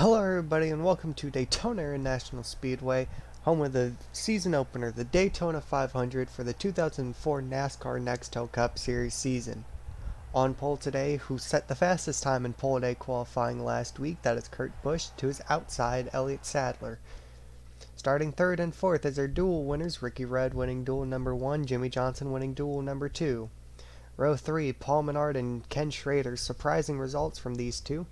Hello everybody and welcome to Daytona International Speedway, home of the season opener, the Daytona 500 for the 2004 NASCAR Nextel Cup Series season. On pole today, who set the fastest time in pole day qualifying last week, that is Kurt Busch, to his outside Elliott Sadler. Starting third and fourth as their duel winners, Ricky Rudd winning duel number 1, Jimmy Johnson winning duel number 2. Row 3, Paul Menard and Ken Schrader, surprising results from these two.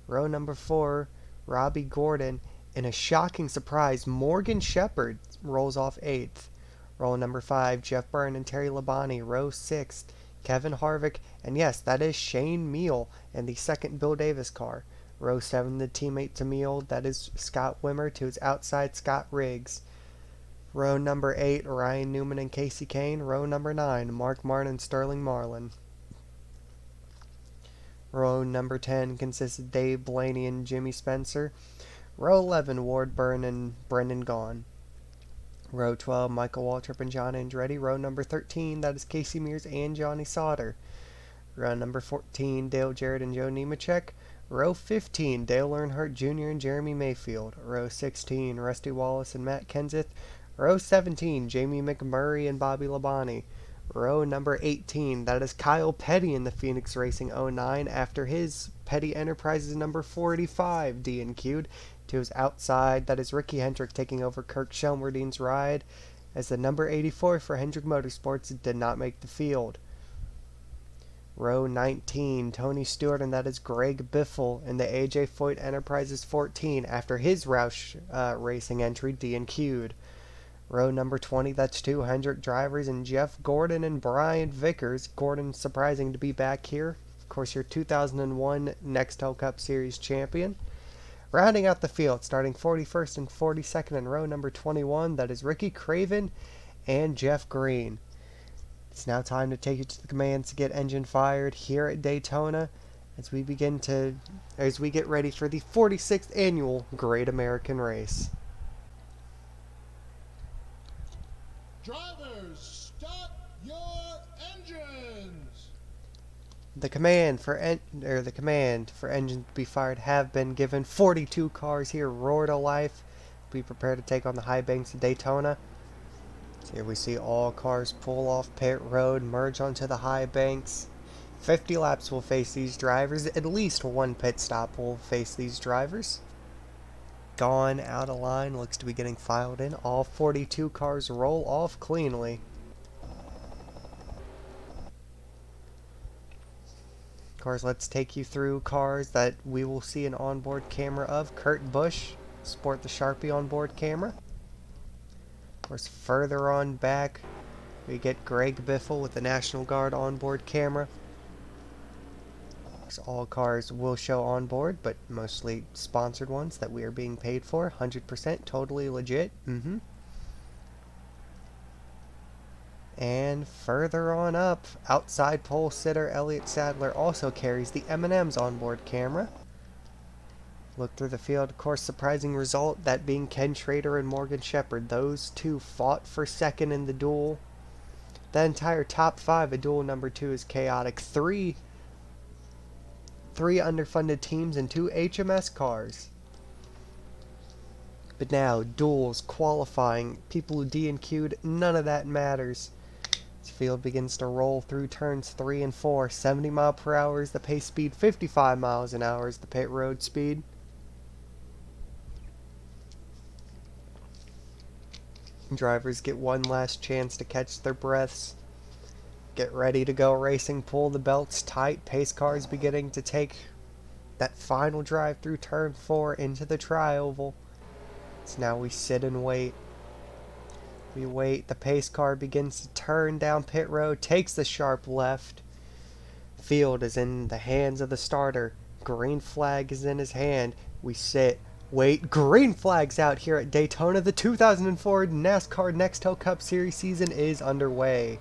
Row number 4, Robbie Gordon, in a shocking surprise, Morgan Shepherd rolls off 8th. Row number 5, Jeff Byrne and Terry Labonte. Row 6, Kevin Harvick, and yes, that is Shane Meal in the second Bill Davis car. Row 7, the teammate to Meal, that is Scott Wimmer to his outside Scott Riggs. Row number 8, Ryan Newman and Casey Kane. Row number 9, Mark Martin and Sterling Marlin. Row number 10 consists of Dave Blaney and Jimmy Spencer. Row 11, Ward Byrne and Brendan Gaughan. Row 12, Michael Waltrip and John Andretti. Row number 13, that is Casey Mears and Johnny Sauter. Row number 14, Dale Jarrett and Joe Nemechek. Row 15, Dale Earnhardt Jr. and Jeremy Mayfield. Row 16, Rusty Wallace and Matt Kenseth. Row 17, Jamie McMurray and Bobby Labonte. Row number 18, that is Kyle Petty in the Phoenix Racing 09 after his Petty Enterprises number 45 DNQ'd to his outside. That is Ricky Hendrick taking over Kirk Shelmerding's ride as the number 84 for Hendrick Motorsports did not make the field. Row 19, Tony Stewart, and that is Greg Biffle in the AJ Foyt Enterprises 14 after his Roush Racing entry DNQ'd. Row number 20, that's 2 Hendrick drivers and Jeff Gordon and Brian Vickers. Gordon surprising to be back here. Of course, your 2001 Nextel Cup Series champion. Rounding out the field, starting 41st and 42nd in row number 21, that is Ricky Craven and Jeff Green. It's now time to take you to the commands to get engine fired here at Daytona as we get ready for the 46th annual Great American Race. Drivers, start your engines! The command for engines to be fired have been given. 42 cars here roar to life. Be prepared to take on the high banks of Daytona. So here we see all cars pull off pit road, merge onto the high banks. 50 laps will face these drivers. At least one pit stop will face these drivers. Gone out of line, looks to be getting filed in. All 42 cars roll off cleanly. Of course, let's take you through cars that we will see an onboard camera of. Kurt Busch, sport the Sharpie onboard camera. Of course, further on back, we get Greg Biffle with the National Guard onboard camera. All cars will show on board, but mostly sponsored ones that we are being paid for. 100% totally legit. And further on up, outside pole sitter Elliott Sadler also carries the M&M's onboard camera. Look through the field, of course, surprising result, that being Ken Schrader and Morgan Shepherd. Those two fought for second in the duel. The entire top 5 of duel number 2 is chaotic. Three underfunded teams and 2 HMS cars. But now, duels, qualifying, people who DNQ'd, none of that matters. This field begins to roll through turns 3 and 4. 70 mile per hour is the pace speed, 55 miles an hour is the pit road speed. Drivers get one last chance to catch their breaths. Get ready to go racing, pull the belts tight. Pace cars beginning to take that final drive through turn 4 into the tri-oval. So now we sit and wait. We wait. The pace car begins to turn down pit road, takes the sharp left. Field is in the hands of the starter. Green flag is in his hand. We sit, wait. Green flag's out here at Daytona. The 2004 NASCAR Nextel Cup Series season is underway.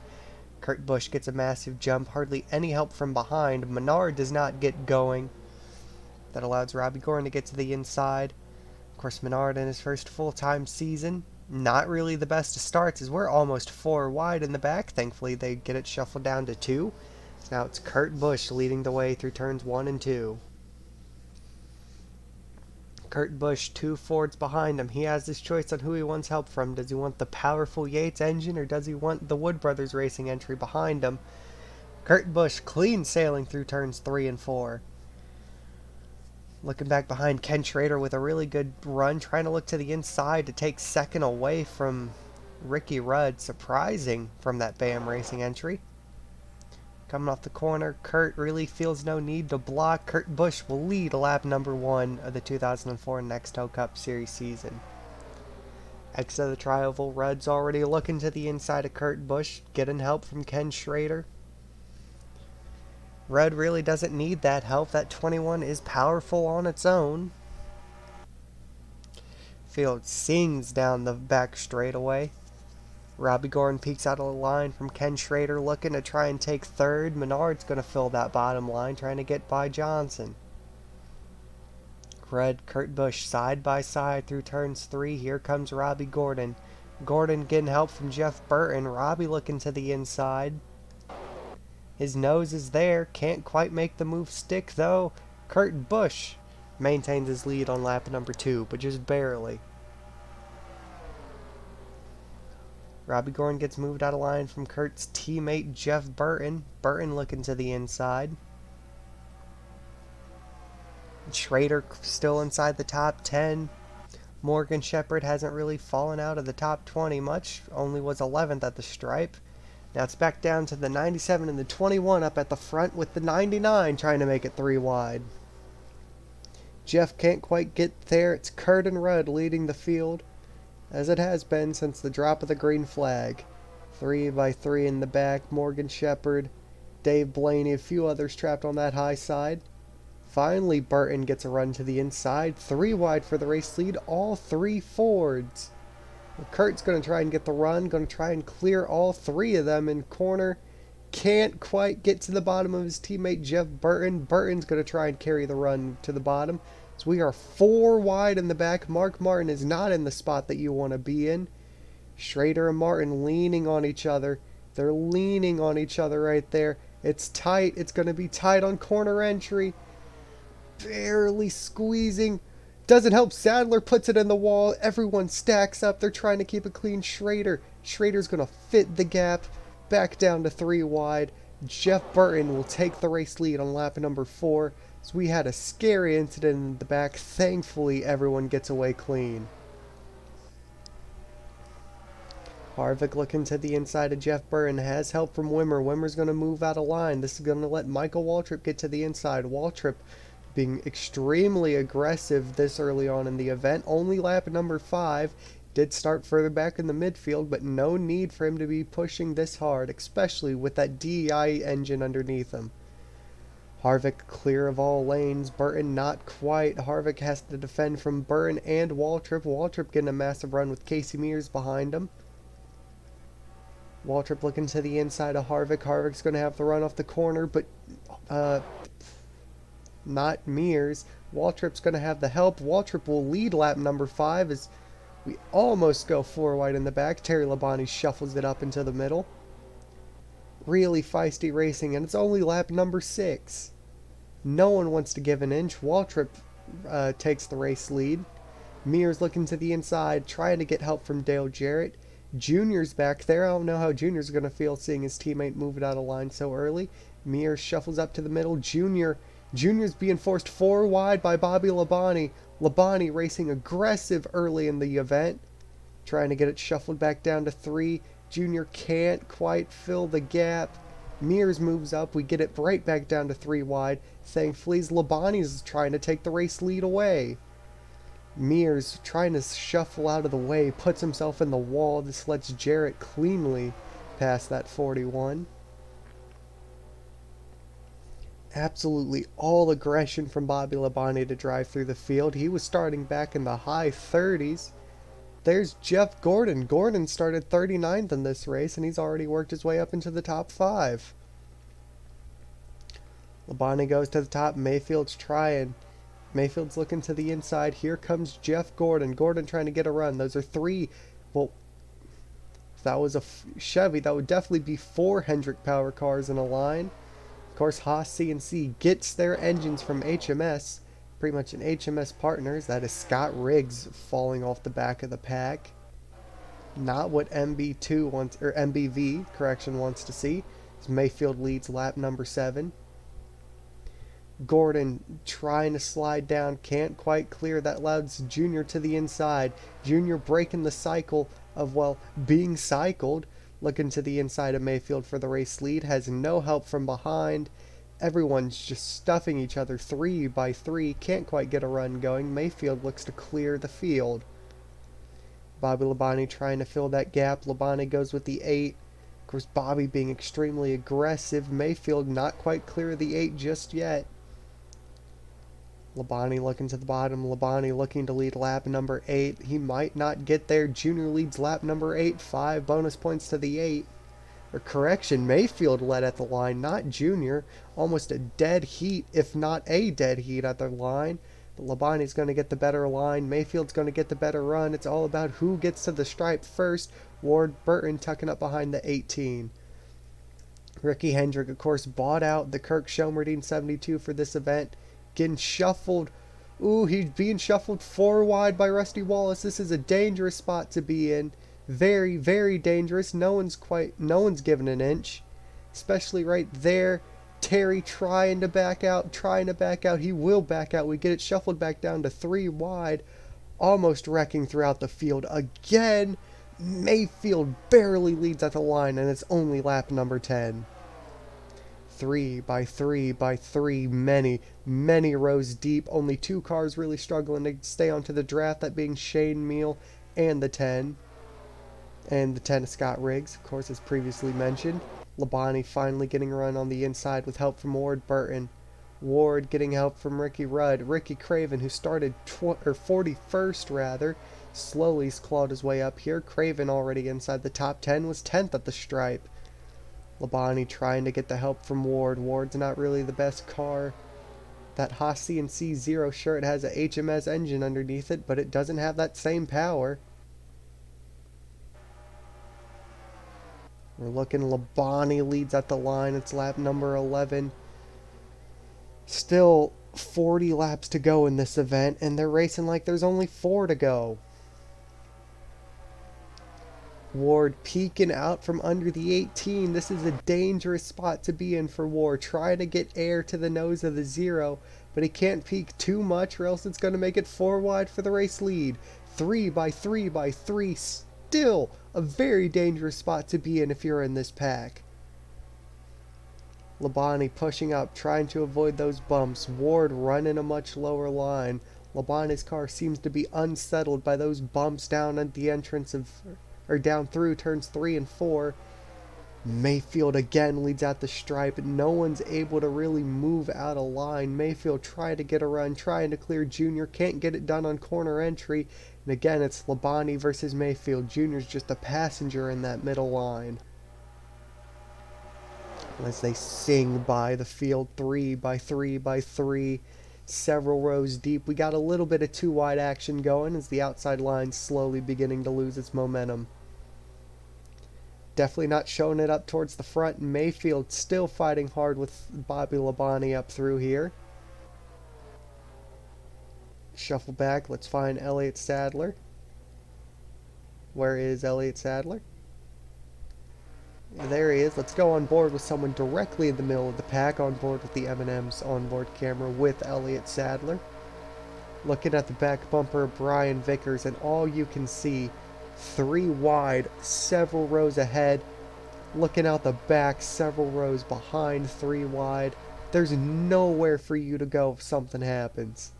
Kurt Busch gets a massive jump, hardly any help from behind. Menard does not get going. That allows Robbie Gordon to get to the inside. Of course, Menard in his first full-time season, not really the best of starts as we're almost 4 wide in the back. Thankfully, they get it shuffled down to 2. So now it's Kurt Busch leading the way through turns 1 and 2. Kurt Busch 2 Fords behind him. He has his choice on who he wants help from. Does he want the powerful Yates engine or does he want the Wood Brothers Racing entry behind him? Kurt Busch clean sailing through turns 3 and 4. Looking back behind, Ken Schrader with a really good run, trying to look to the inside to take second away from Ricky Rudd. Surprising from that BAM Racing entry. Coming off the corner, Kurt really feels no need to block. Kurt Busch will lead lap number 1 of the 2004 Nextel Cup Series season. Exit the tri-oval, Rudd's already looking to the inside of Kurt Busch, getting help from Ken Schrader. Rudd really doesn't need that help. That 21 is powerful on its own. Field sings down the back straightaway. Robbie Gordon peeks out of the line from Ken Schrader, looking to try and take third. Menard's going to fill that bottom line, trying to get by Johnson. Rudd, Kurt Busch side by side through turns 3. Here comes Robbie Gordon. Gordon getting help from Jeff Burton. Robbie looking to the inside. His nose is there. Can't quite make the move stick, though. Kurt Busch maintains his lead on lap number 2, but just barely. Robbie Gordon gets moved out of line from Kurt's teammate Jeff Burton. Burton looking to the inside. Schrader still inside the top 10. Morgan Shepherd hasn't really fallen out of the top 20 much. Only was 11th at the stripe. Now it's back down to the 97 and the 21 up at the front with the 99 trying to make it 3 wide. Jeff can't quite get there. It's Kurt and Rudd leading the field, as it has been since the drop of the green flag. 3 by 3 in the back. Morgan Shepherd, Dave Blaney, a few others trapped on that high side. Finally, Burton gets a run to the inside. 3 wide for the race lead. All 3 Fords. Kurt's going to try and get the run. Going to try and clear all 3 of them in corner. Can't quite get to the bottom of his teammate Jeff Burton. Burton's going to try and carry the run to the bottom. So we are 4 wide in the back. Mark Martin is not in the spot that you want to be in. Schrader and Martin leaning on each other. They're leaning on each other right there. It's tight. It's going to be tight on corner entry. Barely squeezing. Doesn't help. Sadler puts it in the wall. Everyone stacks up. They're trying to keep it clean. Schrader's going to fit the gap. Back down to 3 wide. Jeff Burton will take the race lead on lap number 4. So we had a scary incident in the back. Thankfully, everyone gets away clean. Harvick looking to the inside of Jeff Burton. Has help from Wimmer. Wimmer's going to move out of line. This is going to let Michael Waltrip get to the inside. Waltrip being extremely aggressive this early on in the event. Only lap number 5. Did start further back in the midfield, but no need for him to be pushing this hard, especially with that DEI engine underneath him. Harvick clear of all lanes. Burton not quite. Harvick has to defend from Burton and Waltrip. Waltrip getting a massive run with Casey Mears behind him. Waltrip looking to the inside of Harvick. Harvick's going to have the run off the corner, but not Mears. Waltrip's going to have the help. Waltrip will lead lap number 5 as we almost go 4 wide in the back. Terry Labonte shuffles it up into the middle. Really feisty racing, and it's only lap number 6. No one wants to give an inch. Waltrip takes the race lead. Mears looking to the inside, trying to get help from Dale Jarrett. Junior's back there. I don't know how Junior's going to feel seeing his teammate move it out of line so early. Mears shuffles up to the middle. Junior's being forced 4 wide by Bobby Labonte. Labonte racing aggressive early in the event, trying to get it shuffled back down to 3. Junior can't quite fill the gap. Mears moves up. We get it right back down to 3 wide. Thankfully, Labonte's trying to take the race lead away. Mears trying to shuffle out of the way, puts himself in the wall. This lets Jarrett cleanly pass that 41. Absolutely all aggression from Bobby Labonte to drive through the field. He was starting back in the high 30s. There's Jeff Gordon. Gordon started 39th in this race, and he's already worked his way up into the top 5. Labonte goes to the top. Mayfield's trying. Mayfield's looking to the inside. Here comes Jeff Gordon. Gordon trying to get a run. Those are 3. Well, if that was a Chevy, that would definitely be 4 Hendrick power cars in a line. Of course, Haas CNC gets their engines from HMS. pretty much an HMS Partners. That is Scott Riggs falling off the back of the pack. Not what MB2 wants, or MBV, correction, wants to see. As Mayfield leads lap number 7. Gordon trying to slide down, can't quite clear. That allows Junior to the inside. Junior breaking the cycle of, well, being cycled. Looking to the inside of Mayfield for the race lead. Has no help from behind. Everyone's just stuffing each other 3 by 3. Can't quite get a run going. Mayfield looks to clear the field. Bobby Labonte trying to fill that gap. Labonte goes with the 8. Of course, Bobby being extremely aggressive. Mayfield not quite clear of the 8 just yet. Labonte looking to the bottom. Labonte looking to lead lap number 8. He might not get there. Junior leads lap number 8. 5 bonus points to the 8. Or correction, Mayfield led at the line, not Junior. Almost a dead heat, if not a dead heat at the line. But Labonte's going to get the better line. Mayfield's going to get the better run. It's all about who gets to the stripe first. Ward Burton tucking up behind the 18. Ricky Hendrick, of course, bought out the Kirk Shelmerdine 72 for this event. Getting shuffled. Ooh, he's being shuffled 4 wide by Rusty Wallace. This is a dangerous spot to be in. Very, very dangerous. No one's given an inch. Especially right there. Terry trying to back out. He will back out. We get it shuffled back down to 3 wide. Almost wrecking throughout the field again. Mayfield barely leads at the line, and it's only lap number 10. 3 by 3 by 3, many rows deep. Only 2 cars really struggling to stay onto the draft, that being Shane Meal and the 10. And the 10 of Scott Riggs, of course, as previously mentioned. Labonte finally getting a run on the inside with help from Ward Burton. Ward getting help from Ricky Rudd. Ricky Craven, who started 41st rather, slowly clawed his way up here. Craven already inside the top 10, was 10th at the stripe. Labonte trying to get the help from Ward. Ward's not really the best car. That Haas C&C Zero shirt has a HMS engine underneath it, but it doesn't have that same power. We're looking, Labonte leads at the line. It's lap number 11. Still 40 laps to go in this event, and they're racing like there's only 4 to go. Ward peeking out from under the 18. This is a dangerous spot to be in for Ward. Trying to get air to the nose of the 0, but he can't peek too much or else it's going to make it 4 wide for the race lead. 3 by 3 by 3. Still a very dangerous spot to be in if you're in this pack. Labonte pushing up, trying to avoid those bumps. Ward running a much lower line. Labonte's car seems to be unsettled by those bumps down at the entrance of, or down through turns 3 and 4. Mayfield again leads at the stripe. No one's able to really move out of line. Mayfield trying to get a run, trying to clear Junior. Can't get it done on corner entry. And again, it's Labonte versus Mayfield. Junior's just a passenger in that middle line. As they sing by the field 3 by 3 by 3. Several rows deep. We got a little bit of 2 wide action going as the outside line slowly beginning to lose its momentum. Definitely not showing it up towards the front. Mayfield still fighting hard with Bobby Labonte up through here. Shuffle back. Let's find Elliott Sadler. Where is Elliott Sadler? There he is. Let's go on board with someone directly in the middle of the pack. On board with the M&M's onboard camera with Elliott Sadler. Looking at the back bumper of Brian Vickers, and all you can see, 3 wide, several rows ahead. Looking out the back, several rows behind, 3 wide. There's nowhere for you to go if something happens.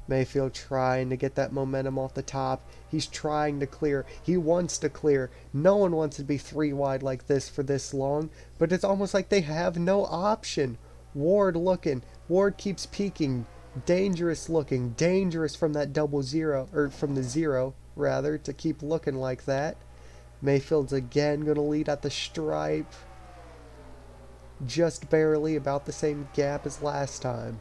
Mayfield trying to get that momentum off the top. He's trying to clear. He wants to clear. No one wants to be 3 wide like this for this long, but it's almost like they have no option. Ward looking. Ward keeps peeking. Dangerous looking. Dangerous from that 00, or from the 0, rather, to keep looking like that. Mayfield's again going to lead at the stripe. Just barely, about the same gap as last time.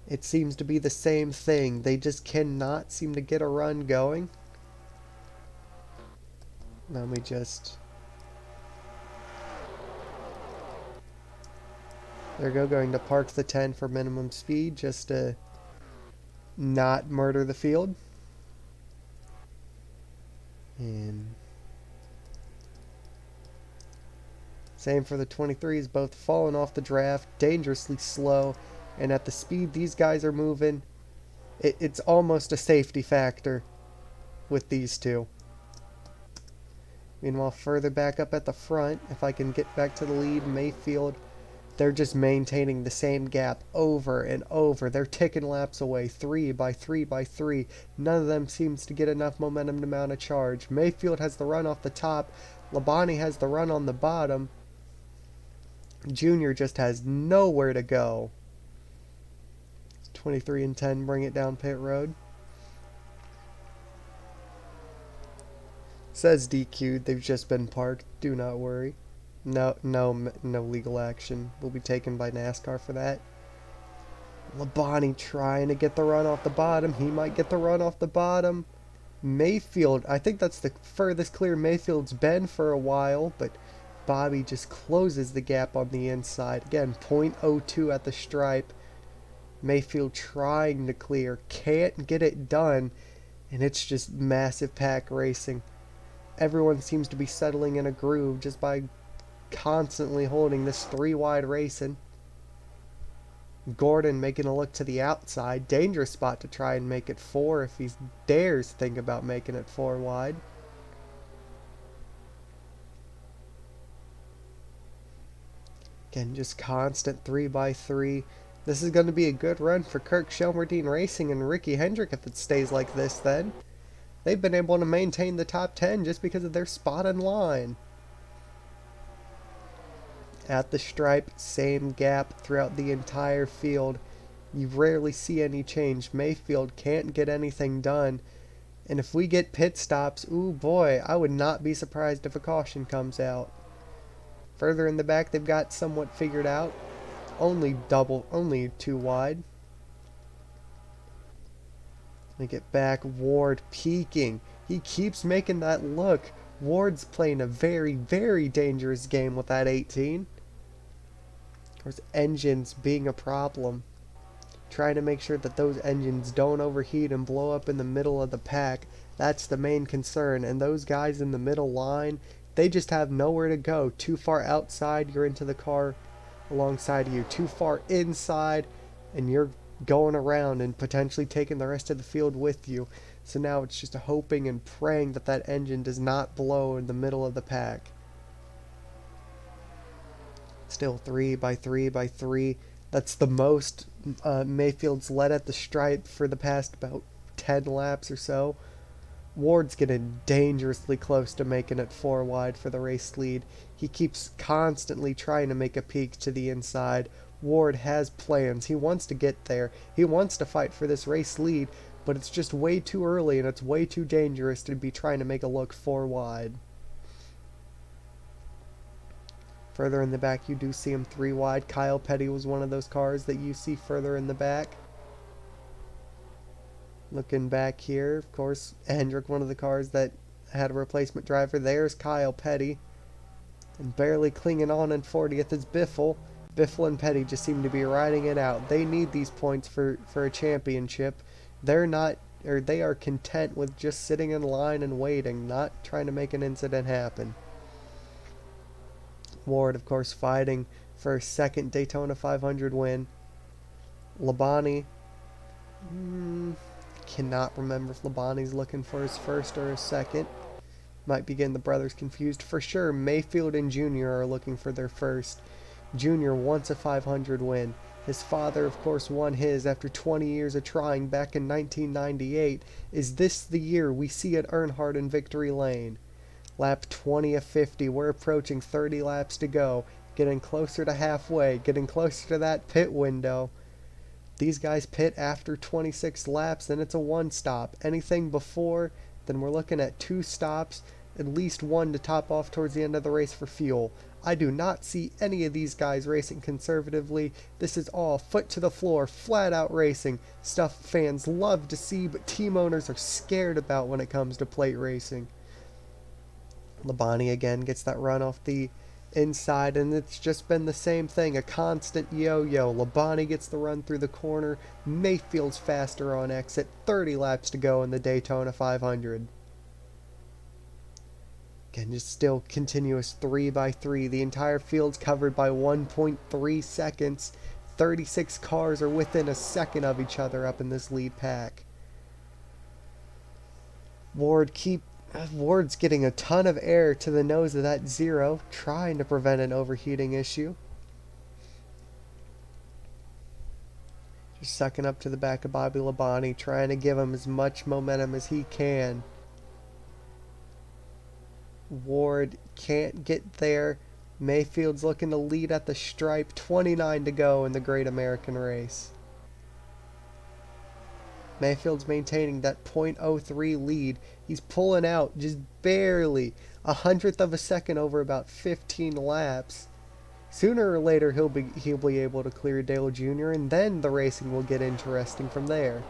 It seems to be the same thing. They just cannot seem to get a run going. Let me just... There we go, going to park the 10 for minimum speed just to not murder the field. And same for the 23s, both falling off the draft, dangerously slow, and at the speed these guys are moving, it's almost a safety factor with these two. Meanwhile, further back up at the front, if I can get back to the lead, Mayfield, they're just maintaining the same gap over and over. They're ticking laps away, 3 by 3 by 3. None of them seems to get enough momentum to mount a charge. Mayfield has the run off the top. Labonte has the run on the bottom. Junior just has nowhere to go. 23 and 10 bring it down pit road. Says DQ'd. They've just been parked. Do not worry. No legal action will be taken by NASCAR for that. Labonte trying to get the run off the bottom. He might get the run off the bottom. Mayfield, I think that's the furthest clear Mayfield's been for a while, but Bobby just closes the gap on the inside. Again, .02 at the stripe. Mayfield trying to clear, can't get it done, and it's just massive pack racing. Everyone seems to be settling in a groove just by constantly holding this 3 wide racing. Gordon making a look to the outside. Dangerous spot to try and make it 4 if he dares think about making it 4 wide. Again, just constant 3 by 3. This is going to be a good run for Kirk Shelmerdine Racing and Ricky Hendrick if it stays like this then. They've been able to maintain the top 10 just because of their spot in line. At the stripe, same gap throughout the entire field. You rarely see any change. Mayfield can't get anything done. And if we get pit stops, ooh boy, I would not be surprised if a caution comes out. Further in the back, they've got somewhat figured out. Only 2 wide. They get back, Ward peeking. He keeps making that look. Ward's playing a very, very dangerous game with that 18. Of course, engines being a problem. Trying to make sure that those engines don't overheat and blow up in the middle of the pack. That's the main concern. And those guys in the middle line, they just have nowhere to go. Too far outside, you're into the car alongside of you. Too far inside, and you're going around and potentially taking the rest of the field with you. So now it's just hoping and praying that that engine does not blow in the middle of the pack. Still 3 by 3 by 3. That's the most Mayfield's led at the stripe for the past about 10 laps or so. Ward's getting dangerously close to making it 4 wide for the race lead. He keeps constantly trying to make a peek to the inside. Ward has plans. He wants to get there. He wants to fight for this race lead, but it's just way too early and it's way too dangerous to be trying to make a look 4 wide. Further in the back, you do see him 3 wide. Kyle Petty was one of those cars that you see further in the back. Looking back here, of course, Hendrick, one of the cars that had a replacement driver. There's Kyle Petty. And barely clinging on in 40th is Biffle. Biffle and Petty just seem to be riding it out. They need these points for a championship. They are content with just sitting in line and waiting, not trying to make an incident happen. Ward, of course, fighting for a second Daytona 500 win. Labonte, cannot remember if Labonte's looking for his first or his second. Might be getting the brothers confused. For sure, Mayfield and Junior are looking for their first. Junior wants a 500 win. His father, of course, won his after 20 years of trying back in 1998. Is this the year we see at Earnhardt in victory lane? Lap 20 of 50. We're approaching 30 laps to go. Getting closer to halfway. Getting closer to that pit window. These guys pit after 26 laps, then it's a 1 stop. Anything before, then we're looking at 2 stops. At least 1 to top off towards the end of the race for fuel. I do not see any of these guys racing conservatively. This is all foot to the floor, flat out racing. Stuff fans love to see, but team owners are scared about when it comes to plate racing. Labonte again gets that run off the inside, and it's just been the same thing, a constant yo-yo. Labonte gets the run through the corner. Mayfield's faster on exit. 30 laps to go in the Daytona 500. Again, just still continuous 3x3. The entire field's covered by 1.3 seconds. 36 cars are within a second of each other up in this lead pack. Ward's getting a ton of air to the nose of that zero, trying to prevent an overheating issue. Just sucking up to the back of Bobby Labonte, trying to give him as much momentum as he can. Ward can't get there. Mayfield's looking to lead at the stripe. 29 to go in the Great American Race. Mayfield's maintaining that .03 lead. He's pulling out just barely, 100th of a second over about 15 laps. Sooner or later he'll be able to clear Dale Jr. and then the racing will get interesting from there.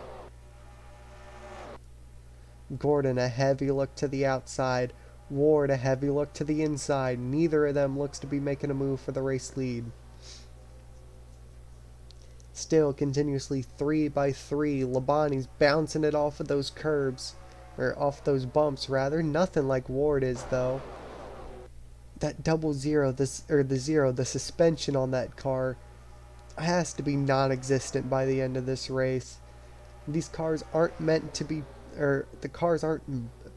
Gordon a heavy look to the outside. Ward a heavy look to the inside. Neither of them looks to be making a move for the race lead. Still continuously 3x3. Labonte's bouncing it off of those curbs. Or off those bumps rather. Nothing like Ward is though. That double zero, the suspension on that car has to be non-existent by the end of this race. These cars aren't meant to be, or the cars aren't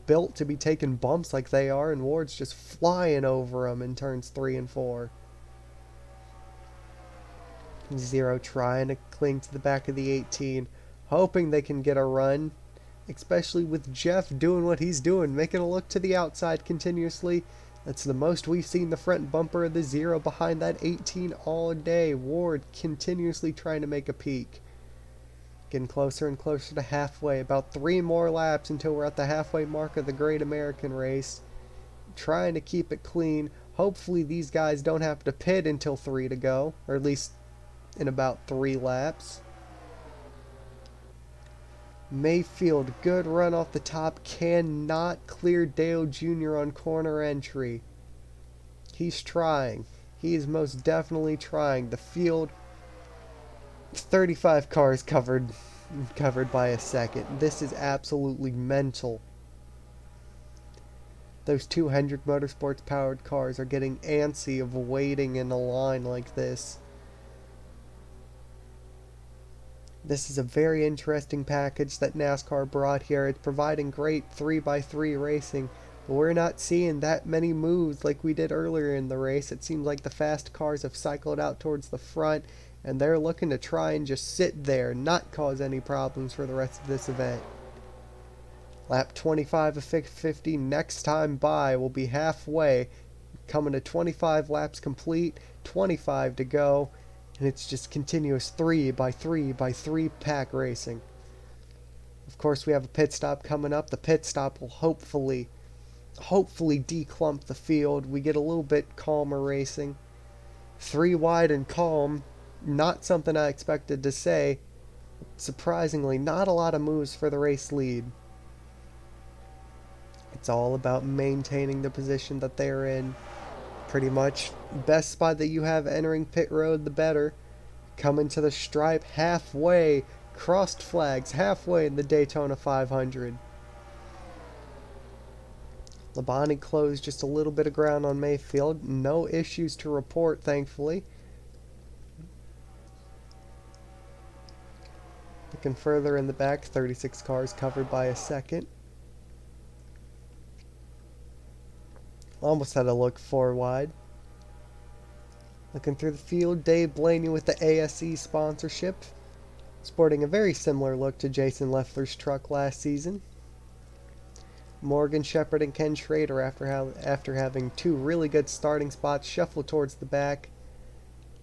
built to be taking bumps like they are, and Ward's just flying over them in turns 3 and 4. Zero trying to cling to the back of the 18, hoping they can get a run, especially with Jeff doing what he's doing, making a look to the outside continuously. That's the most we've seen the front bumper of the zero behind that 18 all day. Ward continuously trying to make a peak. Getting closer and closer to halfway. About 3 more laps until we're at the halfway mark of the Great American Race. Trying to keep it clean. Hopefully these guys don't have to pit until 3 to go. Or at least in about 3 laps. Mayfield, good run off the top. Cannot clear Dale Jr. on corner entry. He's trying. He is most definitely trying. The field, 35 cars covered by a second. This is absolutely mental. Those 2 Hendrick Motorsports powered cars are getting antsy of waiting in a line like this. This is a very interesting package that NASCAR brought here. It's providing great 3x3 racing, but we're not seeing that many moves like we did earlier in the race. It seems like the fast cars have cycled out towards the front, and they're looking to try and just sit there, not cause any problems for the rest of this event. Lap 25 of 50, next time by will be halfway, coming to 25 laps complete, 25 to go. And it's just continuous 3x3 pack racing. Of course, we have a pit stop coming up. The pit stop will hopefully declump the field. We get a little bit calmer racing. 3 wide and calm. Not something I expected to say. Surprisingly, not a lot of moves for the race lead. It's all about maintaining the position that they're in. Pretty much best spot that you have entering pit road, the better. Coming to the stripe halfway, crossed flags halfway in the Daytona 500. Labonte closed just a little bit of ground on Mayfield. No issues to report, thankfully. Looking further in the back, 36 cars covered by a second. Almost had a look 4 wide. Looking through the field, Dave Blaney with the ASE sponsorship. Sporting a very similar look to Jason Leffler's truck last season. Morgan Shepherd and Ken Schrader, after having 2 really good starting spots, shuffle towards the back.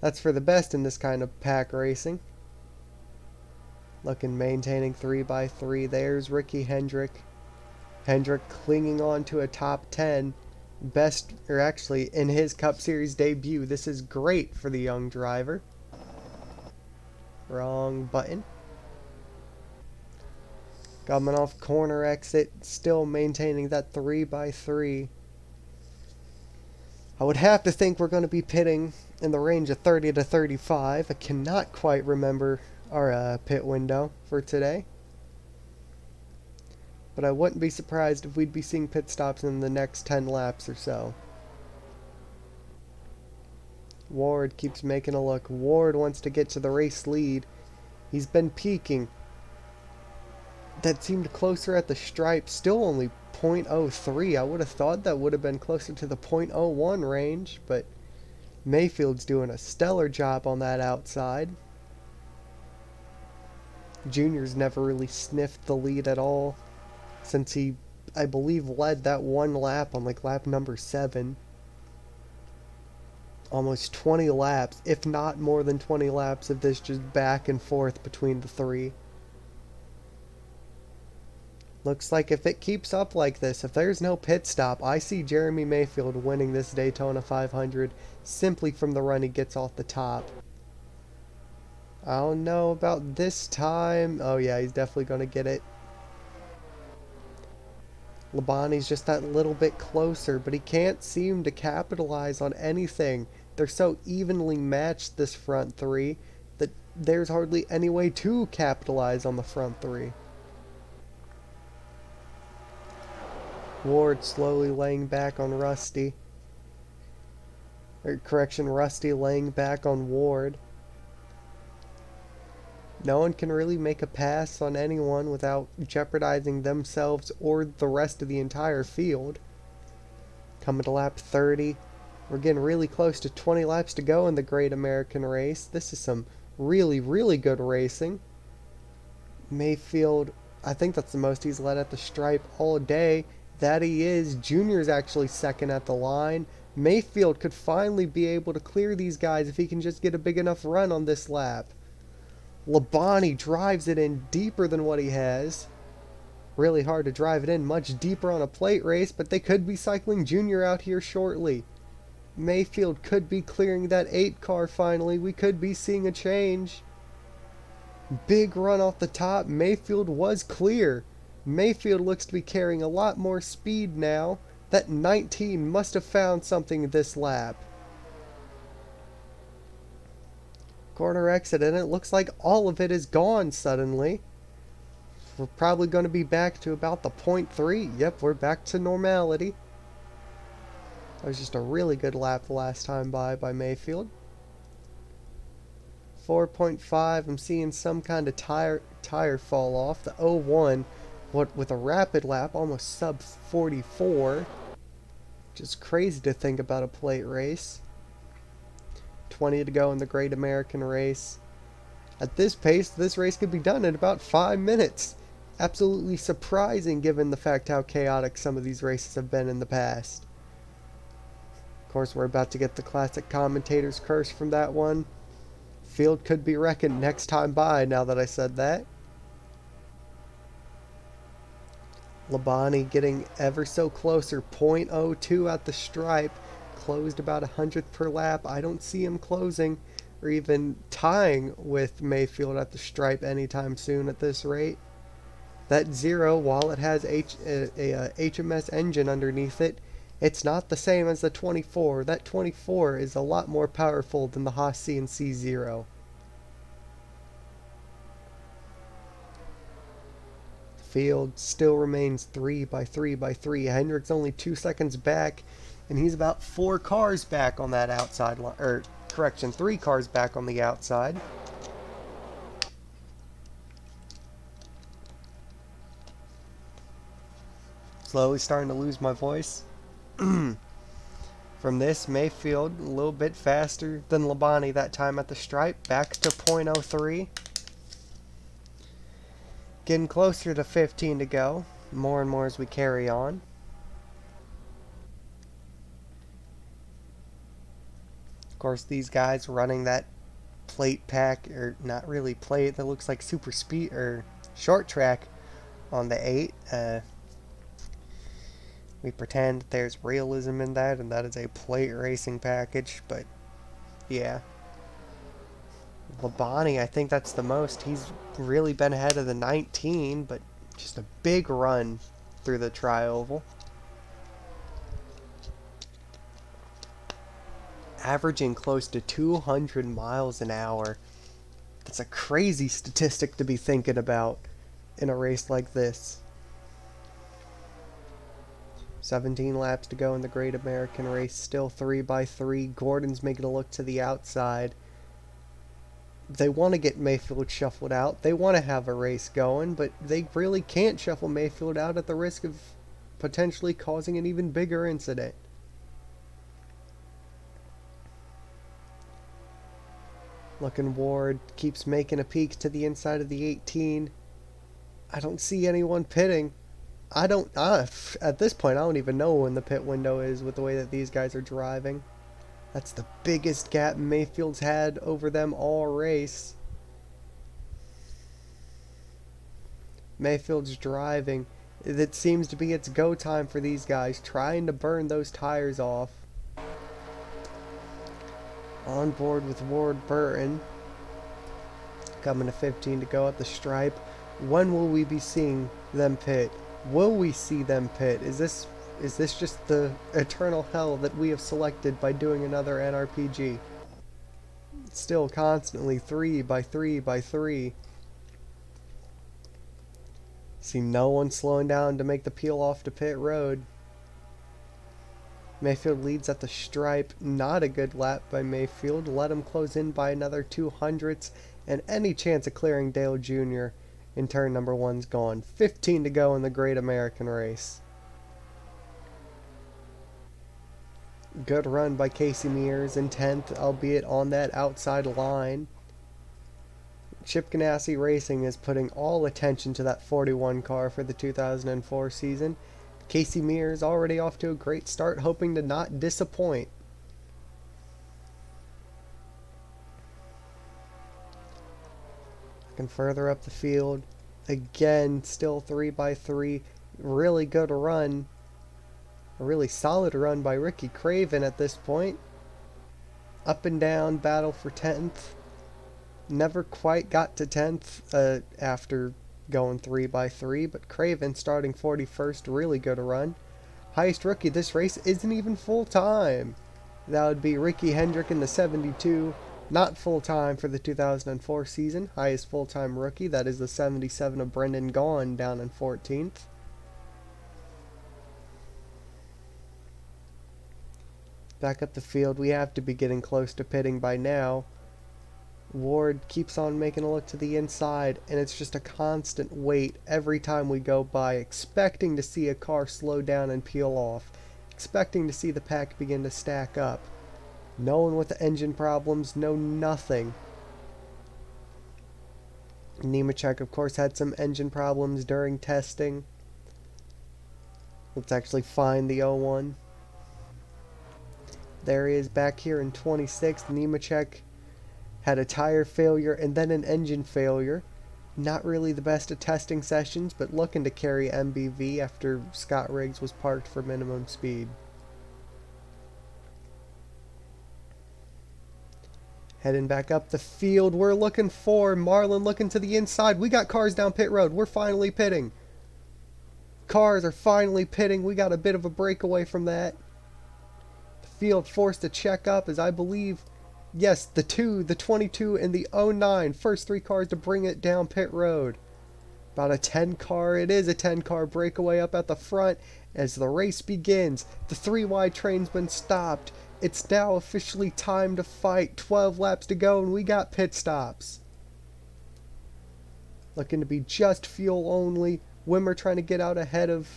That's for the best in this kind of pack racing. Looking, maintaining 3x3. There's Ricky Hendrick. Hendrick clinging on to a top 10. Best, or actually in his Cup Series debut. This is great for the young driver. Wrong button. Coming off corner exit, still maintaining that 3x3. I would have to think we're going to be pitting in the range of 30 to 35. I cannot quite remember our pit window for today. But I wouldn't be surprised if we'd be seeing pit stops in the next 10 laps or so. Ward keeps making a look. Ward wants to get to the race lead. He's been peaking. That seemed closer at the stripe. Still only .03. I would have thought that would have been closer to the .01 range, but Mayfield's doing a stellar job on that outside. Junior's never really sniffed the lead at all since he, I believe, led that one lap on like lap number 7. Almost 20 laps, if not more than 20 laps of this just back and forth between the three. Looks like if it keeps up like this, if there's no pit stop, I see Jeremy Mayfield winning this Daytona 500 simply from the run he gets off the top. I don't know about this time. Oh yeah, he's definitely going to get it. Labani's just that little bit closer, but he can't seem to capitalize on anything. They're so evenly matched, this front three, that there's hardly any way to capitalize on the front three. Ward slowly laying back on Rusty. Or correction, Rusty laying back on Ward. No one can really make a pass on anyone without jeopardizing themselves or the rest of the entire field. Coming to lap 30. We're getting really close to 20 laps to go in the Great American Race. This is some really, really good racing. Mayfield, I think that's the most he's led at the stripe all day. That he is. Junior's actually second at the line. Mayfield could finally be able to clear these guys if he can just get a big enough run on this lap. Labani drives it in deeper than what he has. Really hard to drive it in much deeper on a plate race, but they could be cycling Junior out here shortly. Mayfield could be clearing that 8 car finally. We could be seeing a change. Big run off the top. Mayfield was clear. Mayfield looks to be carrying a lot more speed now. That 19 must have found something this lap. Corner exit, and it looks like all of it is gone suddenly. We're probably going to be back to about the .3. Yep, we're back to normality. That was just a really good lap the last time by Mayfield. 4.5, I'm seeing some kind of tire fall off. The 01, what with a rapid lap, almost sub 44. Just crazy to think about a plate race. 20 to go in the Great American Race. At this pace, this race could be done in about 5 minutes. Absolutely surprising given the fact how chaotic some of these races have been in the past. Of course, we're about to get the classic commentator's curse from that one. Field could be reckoned next time by, now that I said that. Labani getting ever so closer. .02 at the stripe. Closed about 100th per lap. I don't see him closing or even tying with Mayfield at the stripe anytime soon at this rate. That 0, while it has a HMS engine underneath it, it's not the same as the 24. That 24 is a lot more powerful than the Haas CNC 0. Field still remains 3 by 3 by 3. Hendrick's only 2 seconds back, and he's about 4 cars back on that outside line, or correction, 3 cars back on the outside. Slowly starting to lose my voice. From this, Mayfield a little bit faster than Labani that time at the stripe, back to .03. Getting closer to 15 to go, more and more as we carry on. Of course, these guys running that plate pack, or not really plate, that looks like super speed or short track on the 8. We pretend that there's realism in that, and that is a plate racing package, but yeah. Labani, I think that's the most. He's really been ahead of the 19, but just a big run through the tri-oval. averaging close to 200 miles an hour. That's a crazy statistic to be thinking about in a race like this. 17 laps to go in the Great American Race, still 3-3. Gordon's making a look to the outside. They want to get Mayfield shuffled out. They want to have a race going, but they really can't shuffle Mayfield out at the risk of potentially causing an even bigger incident. Looking Ward keeps making a peek to the inside of the 18. I don't see anyone pitting. At this point, I don't even know when the pit window is with the way that these guys are driving. That's the biggest gap Mayfield's had over them all race. Mayfield's driving. It seems to be its go time for these guys, trying to burn those tires off. On board with Ward Burton. Coming to 15 to go at the stripe. When will we be seeing them pit? Will we see them pit? Is this just the eternal hell that we have selected by doing another NRPG? Still constantly 3-3. See no one slowing down to make the peel off to pit road. Mayfield leads at the stripe. Not a good lap by Mayfield. Let him close in by another 200ths, and any chance of clearing Dale Jr. in turn number 1's gone. 15 to go in the Great American Race. Good run by Casey Mears in 10th, albeit on that outside line. Chip Ganassi Racing is putting all attention to that 41 car for the 2004 season. Casey Mears already off to a great start, hoping to not disappoint. Looking further up the field. Again, still 3-3. Really good run. A really solid run by Ricky Craven at this point. Up and down battle for 10th. Never quite got to 10th after going 3-3, but Craven starting 41st, really good run. Highest rookie this race isn't even full time. That would be Ricky Hendrick in the 72. Not full time for the 2004 season. Highest full time rookie, that is the 77 of Brendan Gaughan down in 14th. Back up the field, we have to be getting close to pitting by now. Ward keeps on making a look to the inside, and it's just a constant wait every time we go by, expecting to see a car slow down and peel off, expecting to see the pack begin to stack up. No one with the engine problems, no nothing. Nemechek, of course, had some engine problems during testing. Let's actually find the 01. There he is back here in 26th. Nemechek had a tire failure and then an engine failure. Not really the best of testing sessions, but looking to carry MBV after Scott Riggs was parked for minimum speed. Heading back up the field, we're looking for Marlin, looking to the inside. We got cars down pit road. We're finally pitting. Cars are finally pitting. We got a bit of a breakaway from that. The field forced to check up as I believe, yes, the 2, the 22, and the 09. First 3 cars to bring it down pit road. About a 10 car. It is a 10 car breakaway up at the front as the race begins. The 3 wide train's been stopped. It's now officially time to fight. 12 laps to go and we got pit stops. Looking to be just fuel only. Wimmer trying to get out ahead of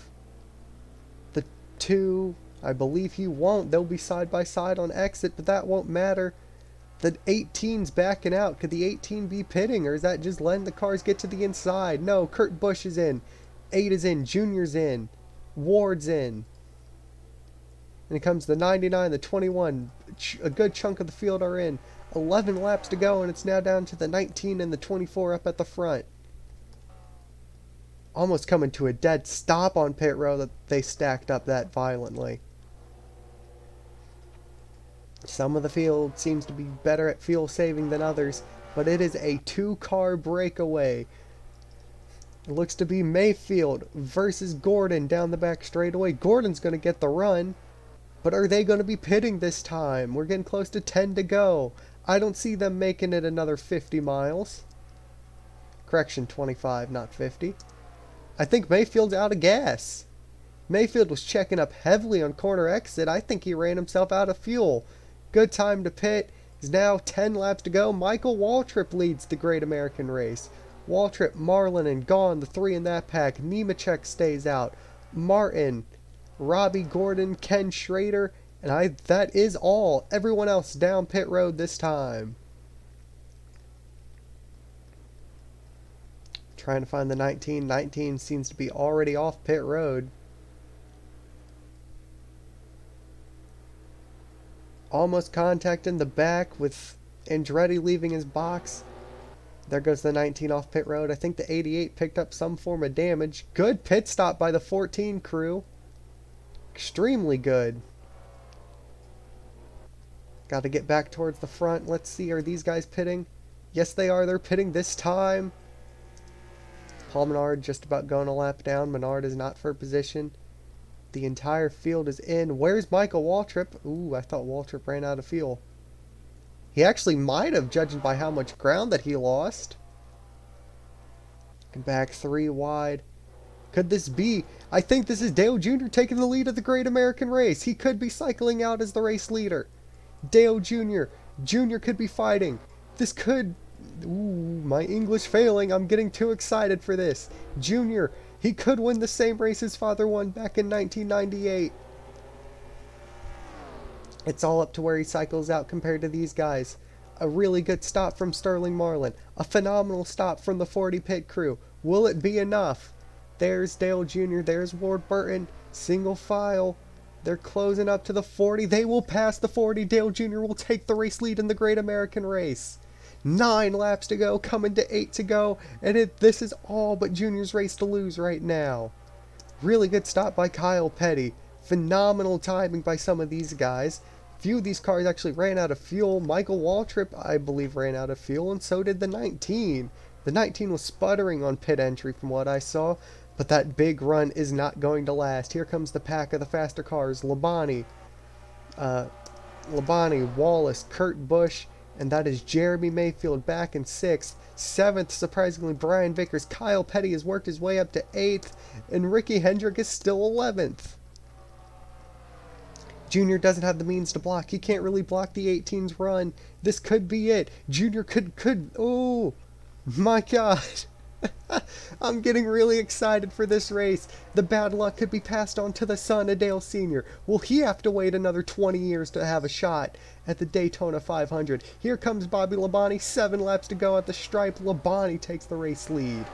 the 2. I believe he won't. They'll be side by side on exit, but that won't matter. The 18's backing out. Could the 18 be pitting, or is that just letting the cars get to the inside? No, Kurt Busch is in. 8 is in. Junior's in. Ward's in. And it comes the 99, the 21. A good chunk of the field are in. 11 laps to go, and it's now down to the 19 and the 24 up at the front. Almost coming to a dead stop on pit road that they stacked up that violently. Some of the field seems to be better at fuel saving than others, but it is a 2-car breakaway. It looks to be Mayfield versus Gordon down the back straightaway. Gordon's going to get the run. But are they going to be pitting this time? We're getting close to 10 to go. I don't see them making it another 50 miles. Correction, 25, not 50. I think Mayfield's out of gas. Mayfield was checking up heavily on corner exit. I think he ran himself out of fuel. Good time to pit. Is now 10 laps to go. Michael Waltrip leads the Great American Race. Waltrip, Marlin, and Gone, the three in that pack. Nemechek stays out. Martin, Robbie Gordon, Ken Schrader, and that is all. Everyone else down pit road this time. Trying to find the 19. 19 seems to be already off pit road. Almost contacting the back with Andretti leaving his box. There goes the 19 off pit road. I think the 88 picked up some form of damage. Good pit stop by the 14 crew. Extremely good. Got to get back towards the front. Let's see, are these guys pitting? Yes, they are. They're pitting this time. Paul Menard just about going a lap down. Menard is not for position. The entire field is in. Where's Michael Waltrip? Ooh, I thought Waltrip ran out of fuel. He actually might have, judging by how much ground that he lost. Back 3 wide. Could this be? I think this is Dale Jr. taking the lead of the Great American Race. He could be cycling out as the race leader. Dale Jr. Jr. could be fighting. This could... Ooh, my English failing. I'm getting too excited for this. Jr. He could win the same race his father won back in 1998. It's all up to where he cycles out compared to these guys. A really good stop from Sterling Marlin. A phenomenal stop from the 40 pit crew. Will it be enough? There's Dale Jr. There's Ward Burton. Single file. They're closing up to the 40. They will pass the 40. Dale Jr. will take the race lead in the Great American Race. 9 laps to go, coming to 8 to go, and this is all but Junior's race to lose right now. Really good stop by Kyle Petty. Phenomenal timing by some of these guys. Few of these cars actually ran out of fuel. Michael Waltrip, I believe, ran out of fuel, and so did the 19. The 19 was sputtering on pit entry from what I saw, but that big run is not going to last. Here comes the pack of the faster cars. Labonte, Wallace, Kurt Busch, and that is Jeremy Mayfield back in 6th. 7th, surprisingly, Brian Vickers. Kyle Petty has worked his way up to 8th, and Ricky Hendrick is still 11th. Junior doesn't have the means to block. He can't really block the 18's run. This could be it. Junior could, oh, my God. I'm getting really excited for this race. The bad luck could be passed on to the son of Dale Sr. Will he have to wait another 20 years to have a shot at the Daytona 500? Here comes Bobby Labonte. 7 laps to go at the stripe. Labonte takes the race lead.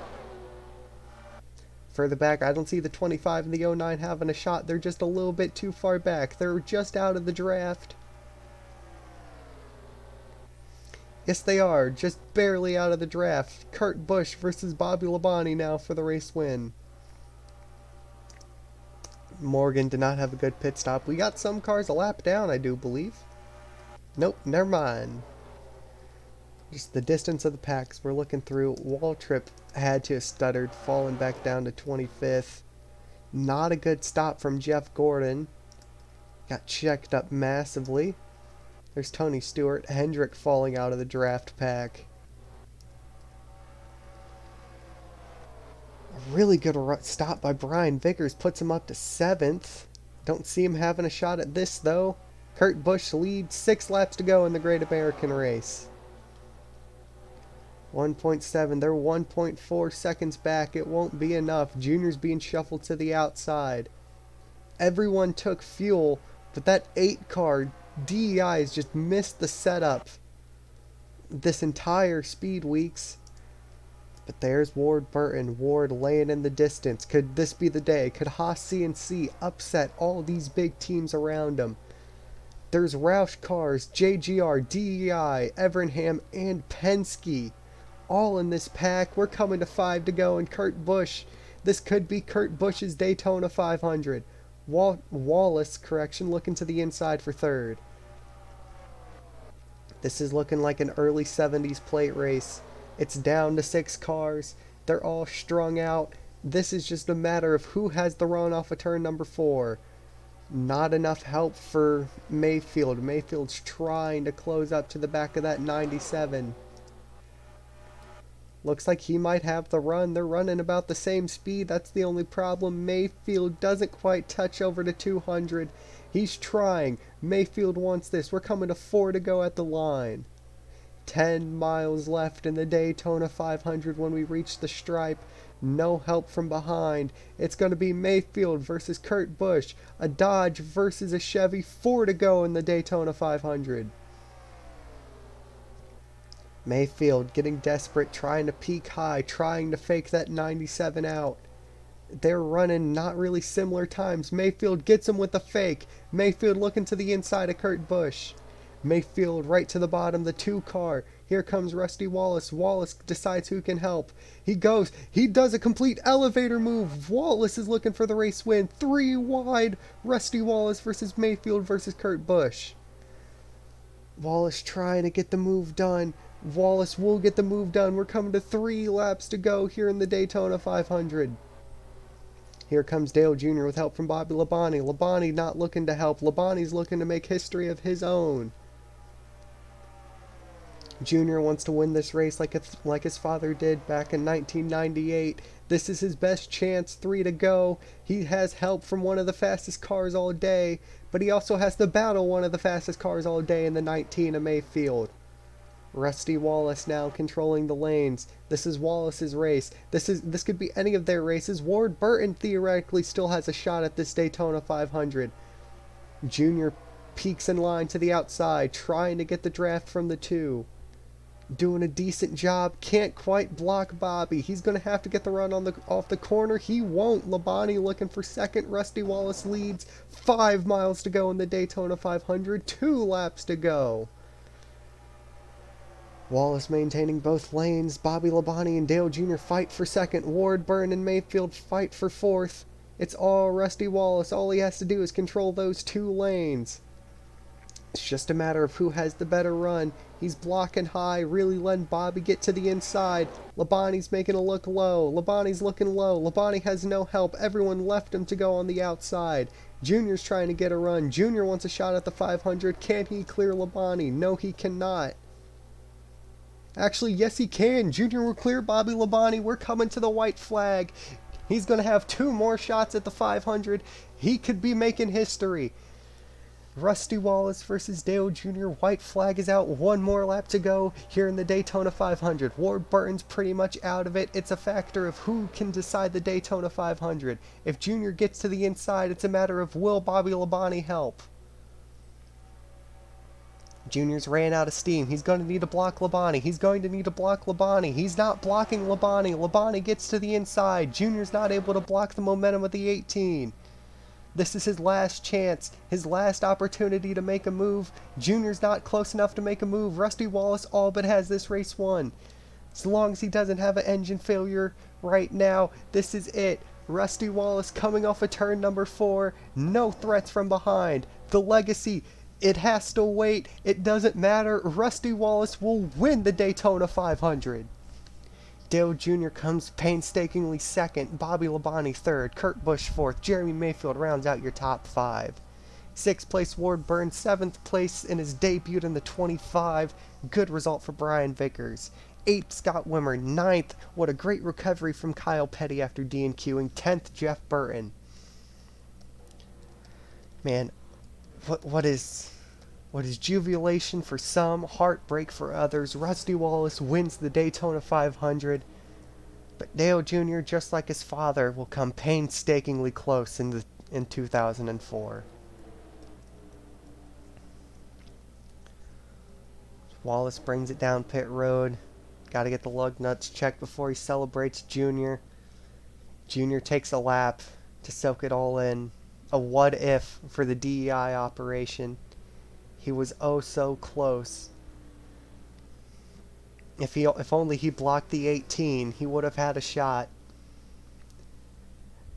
Further back, I don't see the 25 and the 09 having a shot. They're just a little bit too far back. They're just out of the draft. Yes, they are. Just barely out of the draft. Kurt Busch versus Bobby Labonte now for the race win. Morgan did not have a good pit stop. We got some cars a lap down, I do believe. Nope, never mind. Just the distance of the packs we're looking through. Waltrip had to have stuttered, falling back down to 25th. Not a good stop from Jeff Gordon. Got checked up massively. There's Tony Stewart. Hendrick falling out of the draft pack. A really good stop by Brian Vickers puts him up to 7th. Don't see him having a shot at this, though. Kurt Busch leads. 6 laps to go in the Great American Race. 1.7. They're 1.4 seconds back. It won't be enough. Junior's being shuffled to the outside. Everyone took fuel, but that 8 car, DEI's just missed the setup this entire speed weeks. But there's Ward Burton. Ward laying in the distance. Could this be the day? Could Haas CNC upset all these big teams around him? There's Roush Cars, JGR, DEI, Evernham, and Penske. All in this pack. We're coming to 5 to go, and Kurt Busch. This could be Kurt Busch's Daytona 500. Wallace, looking to the inside for 3rd. This is looking like an early 70s plate race. It's down to 6 cars. They're all strung out. This is just a matter of who has the run off of turn number 4. Not enough help for Mayfield. Mayfield's trying to close up to the back of that 97. Looks like he might have the run. They're running about the same speed. That's the only problem. Mayfield doesn't quite touch over to 200. He's trying. Mayfield wants this. We're coming to 4 to go at the line. 10 miles left in the Daytona 500 when we reach the stripe. No help from behind. It's going to be Mayfield versus Kurt Busch. A Dodge versus a Chevy. 4 to go in the Daytona 500. Mayfield getting desperate, trying to peak high, trying to fake that 97 out. They're running not really similar times. Mayfield gets him with a fake. Mayfield looking to the inside of Kurt Busch. Mayfield right to the bottom, the 2 car. Here comes Rusty Wallace. Wallace decides who can help. He goes. He does a complete elevator move. Wallace is looking for the race win. 3 wide. Rusty Wallace versus Mayfield versus Kurt Busch. Wallace trying to get the move done. Wallace will get the move done. We're coming to 3 laps to go here in the Daytona 500. Here comes Dale Jr. with help from Bobby Labonte. Labonte not looking to help. Labonte's looking to make history of his own. Jr. wants to win this race like his father did back in 1998. This is his best chance. 3 to go. He has help from one of the fastest cars all day, but he also has to battle one of the fastest cars all day in the 19 of Mayfield. Rusty Wallace now controlling the lanes. This is Wallace's race. This could be any of their races. Ward Burton theoretically still has a shot at this Daytona 500. Junior peeks in line to the outside, trying to get the draft from the 2. Doing a decent job. Can't quite block Bobby. He's going to have to get the run off the corner. He won't. Labonte looking for second. Rusty Wallace leads. 5 miles to go in the Daytona 500. 2 laps to go. Wallace maintaining both lanes. Bobby Labonte and Dale Jr. fight for second. Ward Burton and Mayfield fight for fourth. It's all Rusty Wallace. All he has to do is control those 2 lanes. It's just a matter of who has the better run. He's blocking high, really letting Bobby get to the inside. Labonte's making it look low. Labonte's looking low. Labonte has no help. Everyone left him to go on the outside. Junior's trying to get a run. Junior wants a shot at the 500. Can he clear Labonte? No, he cannot. Actually, yes, he can. Junior will clear Bobby Labonte. We're coming to the white flag. He's going to have 2 more shots at the 500. He could be making history. Rusty Wallace versus Dale Jr. White flag is out. 1 more lap to go here in the Daytona 500. Ward Burton's pretty much out of it. It's a factor of who can decide the Daytona 500. If Junior gets to the inside, it's a matter of will Bobby Labonte help. Junior's ran out of steam. He's going to need to block Labonte. He's going to need to block Labonte. He's not blocking Labonte. Labonte gets to the inside. Junior's not able to block the momentum of the 18. This is his last chance, his last opportunity to make a move. Junior's not close enough to make a move. Rusty Wallace all but has this race won. As long as he doesn't have an engine failure right now, this is it. Rusty Wallace coming off of turn number 4. No threats from behind. The legacy, it has to wait. It doesn't matter. Rusty Wallace will win the Daytona 500. Dale Jr. comes painstakingly second, Bobby Labonte third, Kurt Busch fourth, Jeremy Mayfield rounds out your top 5. 6th place Ward Burton, 7th place in his debut in the 25, good result for Brian Vickers. 8th Scott Wimmer, 9th, what a great recovery from Kyle Petty after DNQing, 10th Jeff Burton. Man, what is jubilation for some, heartbreak for others. Rusty Wallace wins the Daytona 500, but Dale Jr., just like his father, will come painstakingly close in 2004. Wallace brings it down pit road. Got to get the lug nuts checked before he celebrates Jr. Jr. takes a lap to soak it all in. A what if for the DEI operation. He was oh so close. If only he blocked the 18, he would have had a shot.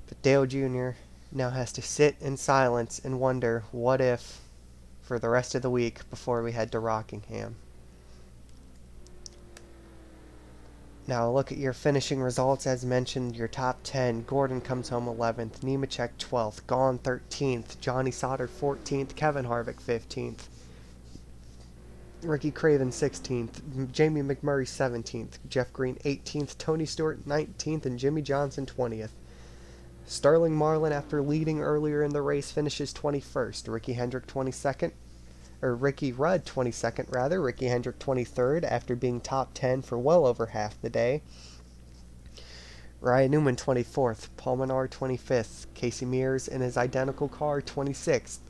But Dale Jr. now has to sit in silence and wonder what if for the rest of the week before we head to Rockingham. Now look at your finishing results as mentioned. Your top 10. Gordon comes home 11th. Nemechek 12th. Gahn 13th. Johnny Sauter 14th. Kevin Harvick 15th. Ricky Craven 16th. Jamie McMurray 17th. Jeff Green 18th. Tony Stewart 19th. And Jimmy Johnson 20th. Sterling Marlin, after leading earlier in the race, finishes 21st. Ricky Hendrick 22nd. Ricky Rudd 22nd rather. Ricky Hendrick 23rd after being top 10 for well over half the day. Ryan Newman 24th. Paul Menard 25th. Casey Mears in his identical car 26th.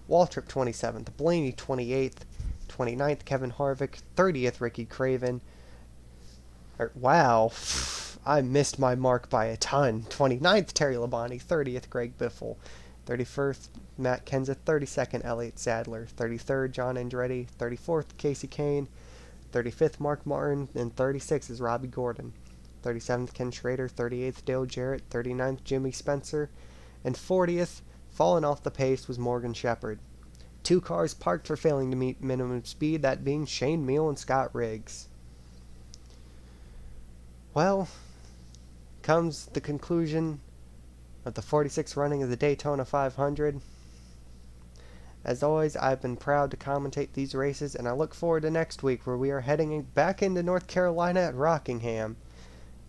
Waltrip 27th. Blaney 28th. 29th Kevin Harvick. 30th Ricky Craven. Wow. I missed my mark by a ton. 29th Terry Labonte. 30th Greg Biffle. 31st Matt Kenseth. 32nd Elliott Sadler. 33rd John Andretti. 34th Casey Kane. 35th Mark Martin. And 36th is Robbie Gordon. 37th Ken Schrader. 38th Dale Jarrett. 39th Jimmy Spencer. And 40th, falling off the pace, was Morgan Shepherd. 2 cars parked for failing to meet minimum speed, that being Shane Meal and Scott Riggs. Well, comes the conclusion of the 46th running of the Daytona 500. As always, I've been proud to commentate these races, and I look forward to next week where we are heading back into North Carolina at Rockingham.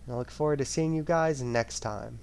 And I look forward to seeing you guys next time.